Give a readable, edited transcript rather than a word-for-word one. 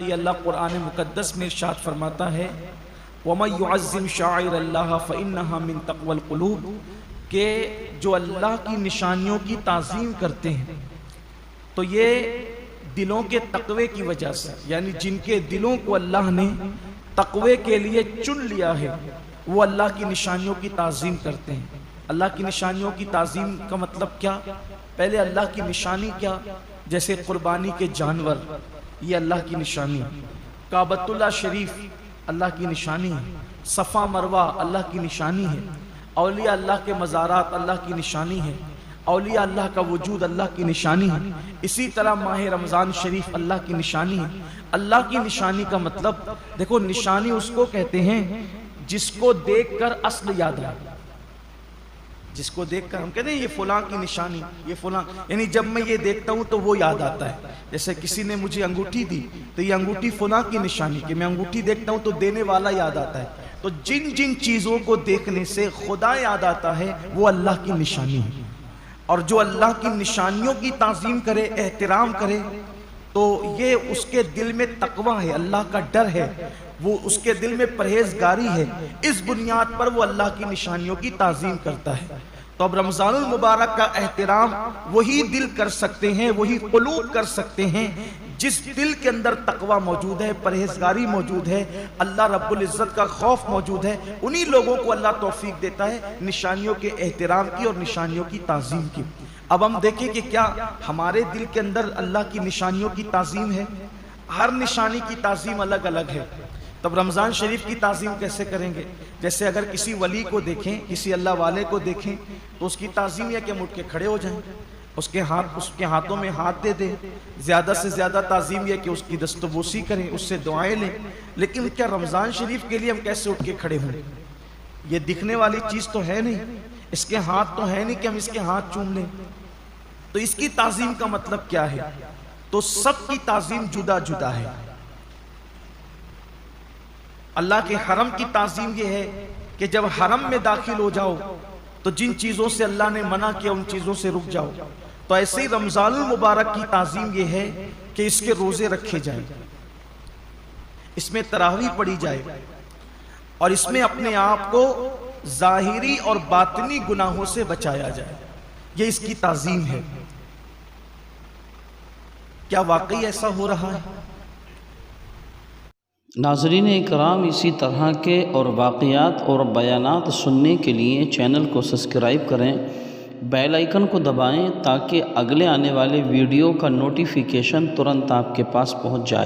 یہ اللہ قرآن مقدس میں ارشاد فرماتا ہے وَمَن يُعَظِّمْ شَعَائِرَ اللَّهِ فَإِنَّهَا مِن تَقْوَى الْقُلُوبِ کہ جو اللہ کی نشانیوں کی تعظیم کرتے ہیں تو یہ دلوں کے تقوی کی وجہ سے، یعنی جن کے دلوں کو اللہ نے تقوی کے لیے چن لیا ہے وہ اللہ کی نشانیوں کی تعظیم کرتے ہیں۔ اللہ کی نشانیوں کی تعظیم کا مطلب کیا؟ پہلے اللہ کی نشانی کیا؟ جیسے قربانی کے جانور، یہ اللہ کی نشانی ہے۔ کعبۃ اللہ شریف اللہ کی نشانی ہے۔ صفا مروہ اللہ کی نشانی ہے۔ اولیاء اللہ کے مزارات اللہ کی نشانی ہے۔ اولیاء اللہ کا وجود اللہ کی نشانی ہے۔ اسی طرح ماہ رمضان شریف اللہ کی نشانی ہے۔ اللہ کی نشانی کا مطلب دیکھو، نشانی اس کو کہتے ہیں جس کو دیکھ کر اصل یاد آئے، جس کو دیکھ کر ہم کہتے ہیں یہ فلاں کی نشانی، یہ فلاں، یعنی جب میں یہ دیکھتا ہوں تو وہ یاد آتا ہے۔ جیسے کسی نے مجھے انگوٹھی دی تو یہ انگوٹھی فلاں کی نشانی، کہ میں انگوٹھی دیکھتا ہوں تو دینے والا یاد آتا ہے۔ تو جن جن چیزوں کو دیکھنے سے خدا یاد آتا ہے وہ اللہ کی نشانی ہے۔ اور جو اللہ کی نشانیوں کی تعظیم کرے، احترام کرے، تو یہ اس کے دل میں تقوی ہے، اللہ کا ڈر ہے، وہ اس کے دل میں پرہیزگاری ہے۔ اس بنیاد پر وہ اللہ کی نشانیوں کی تعظیم کرتا ہے۔ تو اب رمضان المبارک کا احترام وہی دل کر سکتے ہیں، وہی قلوب کر سکتے ہیں جس دل کے اندر تقوی موجود ہے، پرہیزگاری موجود ہے، اللہ رب العزت کا خوف موجود ہے۔ انہی لوگوں کو اللہ توفیق دیتا ہے نشانیوں کے احترام کی اور نشانیوں کی تعظیم کی۔ اب ہم دیکھیں کہ کیا ہمارے دل کے اندر اللہ کی نشانیوں کی تعظیم ہے؟ ہر نشانی کی تعظیم الگ الگ ہے۔ تب رمضان شریف کی تعظیم کیسے کریں گے؟ جیسے اگر کسی ولی کو دیکھیں، کسی اللہ والے کو دیکھیں تو اس کی تعظیم یہ کہ ہم اٹھ کے کھڑے ہو جائیں، اس کے ہاتھوں میں ہاتھ دے دیں، زیادہ سے زیادہ تعظیم یہ کہ اس کی دستبوسی کریں، اس سے دعائیں لیں۔ لیکن کیا رمضان شریف کے لیے ہم کیسے اٹھ کے کھڑے ہوں؟ یہ دکھنے والی چیز تو ہے نہیں، اس کے ہاتھ تو ہے نہیں کہ ہم اس کے ہاتھ چوم لیں۔ تو اس کی تعظیم کا مطلب کیا ہے؟ تو سب کی تعظیم جدا جدا ہے۔ اللہ کے حرم کی تعظیم یہ ہے کہ جب حرم میں داخل ہو جاؤ تو جن چیزوں سے اللہ نے منع کیا ان چیزوں سے رک جاؤ۔ تو ایسے ہی رمضان المبارک کی تعظیم یہ ہے کہ اس کے روزے رکھے جائیں، اس میں تراویح پڑھی جائے، اور اس میں اپنے آپ کو ظاہری اور باطنی گناہوں سے بچایا جائے۔ یہ اس کی تعظیم ہے۔ کیا واقعی ایسا ہو رہا ہے؟ ناظرین اکرام، اسی طرح کے اور واقعات اور بیانات سننے کے لیے چینل کو سبسکرائب کریں، بیل آئیکن کو دبائیں تاکہ اگلے آنے والے ویڈیو کا نوٹیفیکیشن ترنت آپ کے پاس پہنچ جائے۔